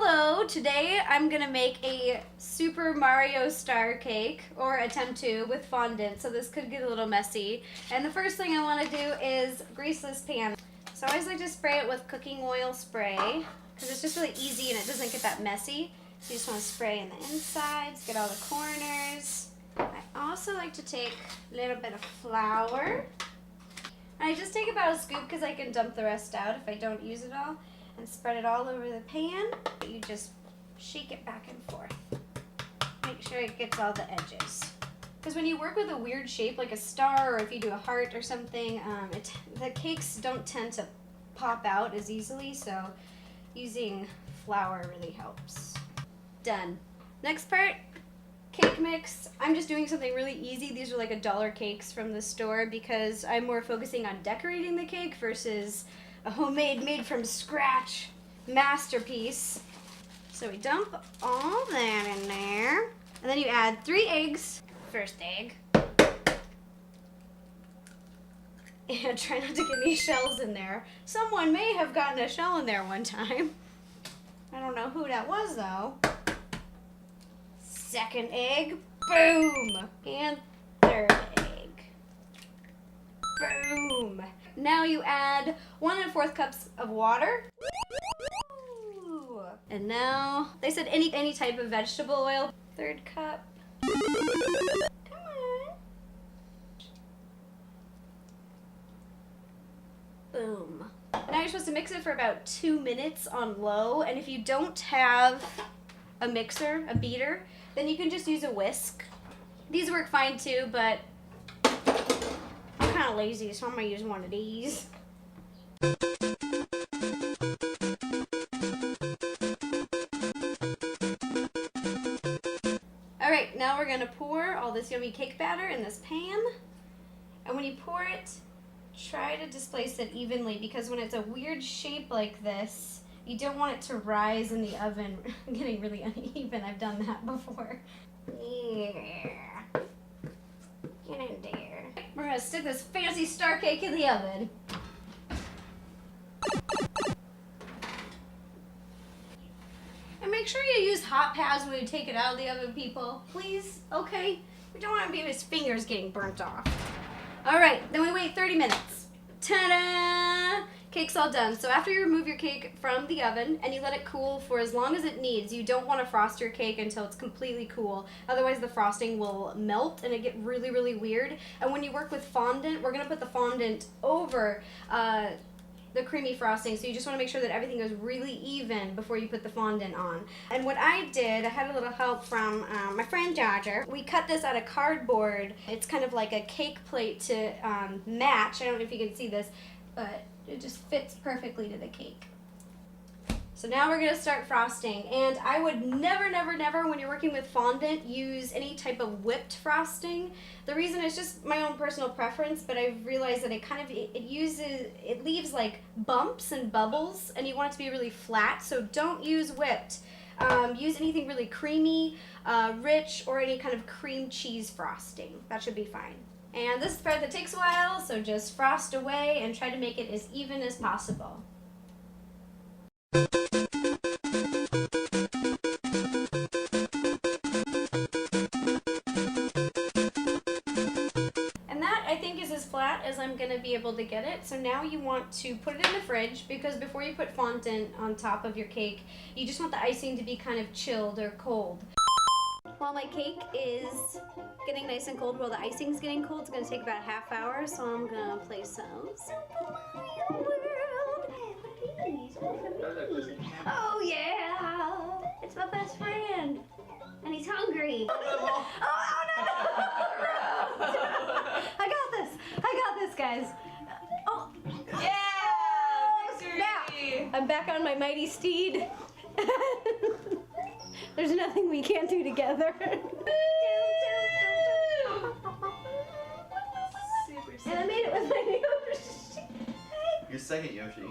Hello, today I'm gonna make a Super Mario Star cake, or attempt to, with fondant, so this could get a little messy. And the first thing I want to do is grease this pan. So I always like to spray it with cooking oil spray, because it's just really easy and it doesn't get that messy. So you just want to spray in the insides, get all the corners. I also like to take a little bit of flour. I just take about a scoop because I can dump the rest out if I don't use it all. And spread it all over the pan. You just shake it back and forth. Make sure it gets all the edges. Because when you work with a weird shape like a star, or if you do a heart or something, the cakes don't tend to pop out as easily, so using flour really helps. Done. Next part, cake mix. I'm just doing something really easy. These are like $1 cakes from the store because I'm more focusing on decorating the cake versus a homemade, made from scratch masterpiece. So we dump all that in there. And then you add 3 eggs. First egg. And try not to get any shells in there. Someone may have gotten a shell in there one time. I don't know who that was though. Second egg. Boom! And third egg. Boom! Now you add 1 1/4 cups of water. Ooh. And now, they said any type of vegetable oil. 1/3 cup. Come on. Boom. Now you're supposed to mix it for about 2 minutes on low, and if you don't have a mixer, a beater, then you can just use a whisk. These work fine too, but I'm kind of lazy, so I'm going to use one of these. Alright, now we're going to pour all this yummy cake batter in this pan. And when you pour it, try to displace it evenly, because when it's a weird shape like this, you don't want it to rise in the oven, getting really uneven. I've done that before. Yeah. Get in there. We're gonna stick this fancy star cake in the oven. And make sure you use hot pads when you take it out of the oven, people. Please, okay? We don't want to be his fingers getting burnt off. Alright, then we wait 30 minutes. Ta-da! Cake's all done. So after you remove your cake from the oven and you let it cool for as long as it needs, you don't want to frost your cake until it's completely cool. Otherwise the frosting will melt and it get really, really weird. And when you work with fondant, we're going to put the fondant over the creamy frosting, so you just want to make sure that everything goes really even before you put the fondant on. And what I did, I had a little help from my friend Dodger. We cut this out of cardboard. It's kind of like a cake plate to match. I don't know if you can see this, but it just fits perfectly to the cake. So now we're going to start frosting, and I would never, never, never, when you're working with fondant, use any type of whipped frosting. The reason is just my own personal preference, but I've realized that it leaves like bumps and bubbles, and you want it to be really flat, so don't use whipped. Use anything really creamy, rich, or any kind of cream cheese frosting. That should be fine. And this is the part that takes a while, so just frost away and try to make it as even as possible. As flat as I'm going to be able to get it. So now you want to put it in the fridge, because before you put fondant on top of your cake, you just want the icing to be kind of chilled or cold. While my cake is getting nice and cold, while the icing's getting cold, it's going to take about a half hour, so I'm going to play some Super Mario World. Oh yeah! It's my best friend! And he's hungry! Oh no! I got this, guys. Oh, yeah! Victory! Now, I'm back on my mighty steed. There's nothing we can't do together. And I made it with my Yoshi. Your second Yoshi.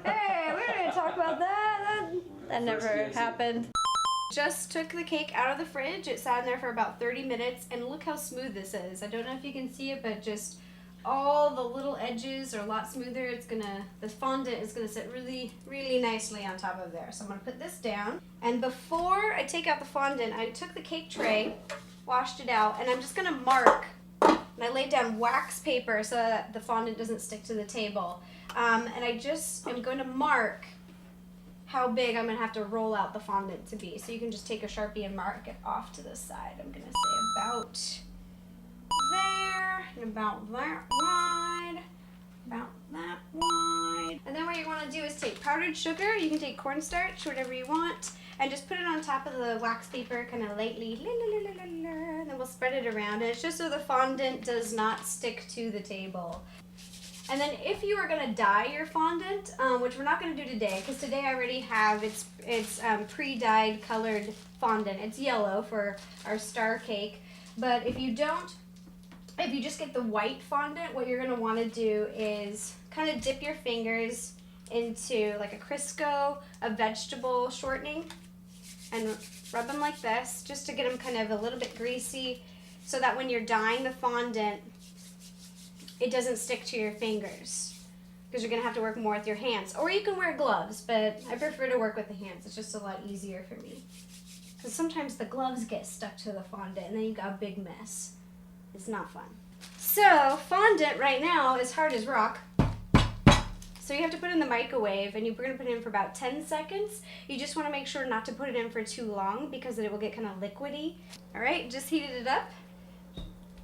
Hey, we're gonna talk about that. That never happened. Just took the cake out of the fridge. It sat in there for about 30 minutes, and look how smooth this is. I don't know if you can see it, but just all the little edges are a lot smoother. The fondant is gonna sit really, really nicely on top of there. So I'm gonna put this down. And before I take out the fondant, I took the cake tray, washed it out, and I'm just gonna mark. And I laid down wax paper so that the fondant doesn't stick to the table. And I'm going to mark how big I'm going to have to roll out the fondant to be. So you can just take a Sharpie and mark it off to the side. I'm going to say about there, and about that wide, about that wide. And then what you want to do is take powdered sugar. You can take cornstarch, whatever you want, and just put it on top of the wax paper kind of lightly. And then we'll spread it around. And it's just so the fondant does not stick to the table. And then if you are going to dye your fondant, which we're not going to do today, because today I already have it's pre-dyed colored fondant. It's yellow for our star cake. But if you just get the white fondant, what you're going to want to do is kind of dip your fingers into like a Crisco, a vegetable shortening, and rub them like this just to get them kind of a little bit greasy so that when you're dyeing the fondant, it doesn't stick to your fingers because you're going to have to work more with your hands. Or you can wear gloves, but I prefer to work with the hands. It's just a lot easier for me because sometimes the gloves get stuck to the fondant and then you got a big mess. It's not fun. So fondant right now is hard as rock. So you have to put it in the microwave, and we're going to put it in for about 10 seconds. You just want to make sure not to put it in for too long because it will get kind of liquidy. All right, just heated it up.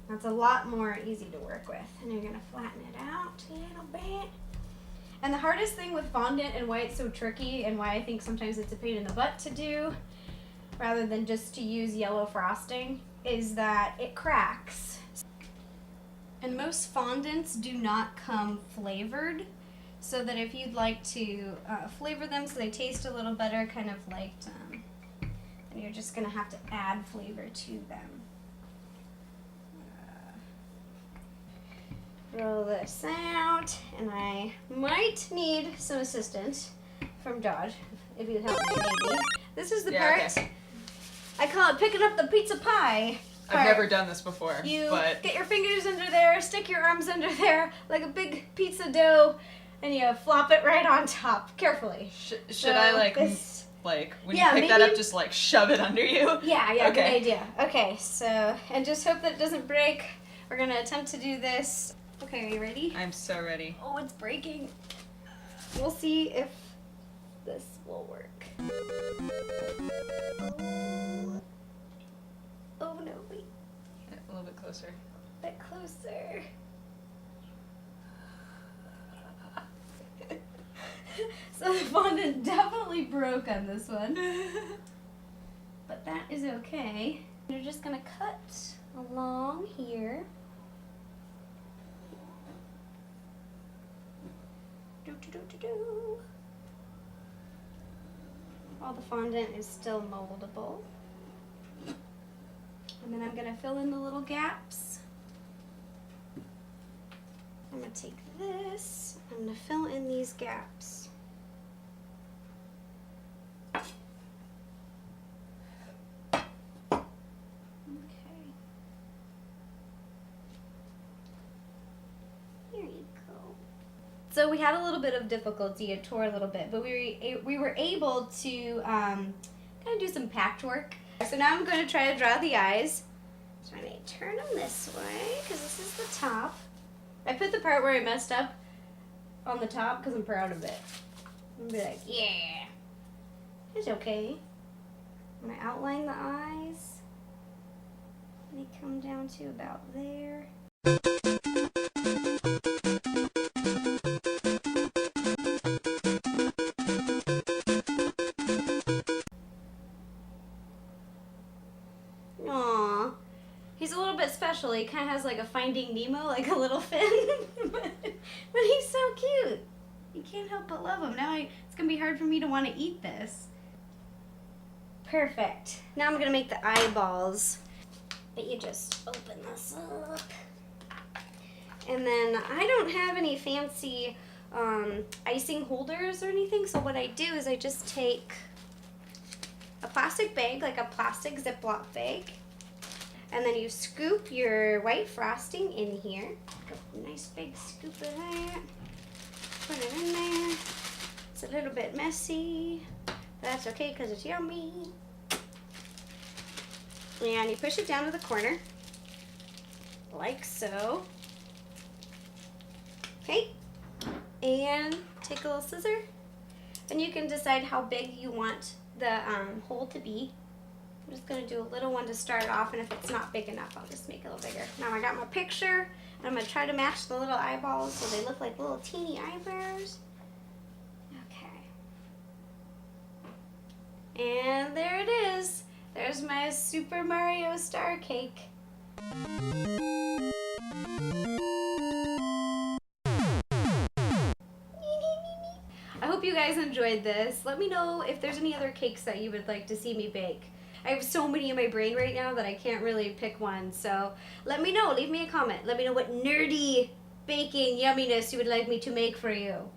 That's a lot more easy to work with. And you're going to flatten it out a little bit. And the hardest thing with fondant and why it's so tricky and why I think sometimes it's a pain in the butt to do rather than just to use yellow frosting is that it cracks. And most fondants do not come flavored. So that if you'd like to flavor them so they taste a little better, kind of like, then you're just going to have to add flavor to them. Roll this out, and I might need some assistance from Dodge, if you'd help me maybe. This is the part, okay. I call it picking up the pizza pie. I've never done this before. You but get your fingers under there, stick your arms under there like a big pizza dough, and you flop it right on top, carefully. Should I when you pick that up, just like shove it under you? Yeah, okay. Good idea. Okay, so, and just hope that it doesn't break. We're gonna attempt to do this. Okay, are you ready? I'm so ready. Oh, it's breaking. We'll see if this will work. Oh no, wait. A little bit closer. A bit closer. So the fondant definitely broke on this one. But that is okay. You're just gonna cut along here. All the fondant is still moldable. And then I'm gonna fill in the little gaps. I'm gonna take this, I'm gonna fill in these gaps. Okay. There you go. So we had a little bit of difficulty, it tore a little bit, but we were able to kind of do some patchwork. So now I'm going to try to draw the eyes. So I may turn them this way, because this is the top. I put the part where I messed up on the top because I'm proud of it. I'm going to be like, yeah, it's okay. I'm going to outline the eyes. They come down to about there. Aww. He's a little bit special. He kind of has like a Finding Nemo, like a little fin. but he's so cute. You can't help but love him. Now it's going to be hard for me to want to eat this. Perfect. Now I'm going to make the eyeballs. But you just open this up. And then I don't have any fancy icing holders or anything. So what I do is I just take a plastic bag, like a plastic Ziploc bag. And then you scoop your white frosting in here. a nice big scoop of that. Put it in there. It's a little bit messy. That's okay because it's yummy. And you push it down to the corner, like so. Okay, and take a little scissor, and you can decide how big you want the hole to be. I'm just gonna do a little one to start off, and if it's not big enough, I'll just make it a little bigger. Now I got my picture, and I'm gonna try to match the little eyeballs so they look like little teeny eyebrows. Okay. And there it is. There's my Super Mario star cake. I hope you guys enjoyed this. Let me know if there's any other cakes that you would like to see me bake. I have so many in my brain right now that I can't really pick one. So let me know. Leave me a comment. Let me know what nerdy baking yumminess you would like me to make for you.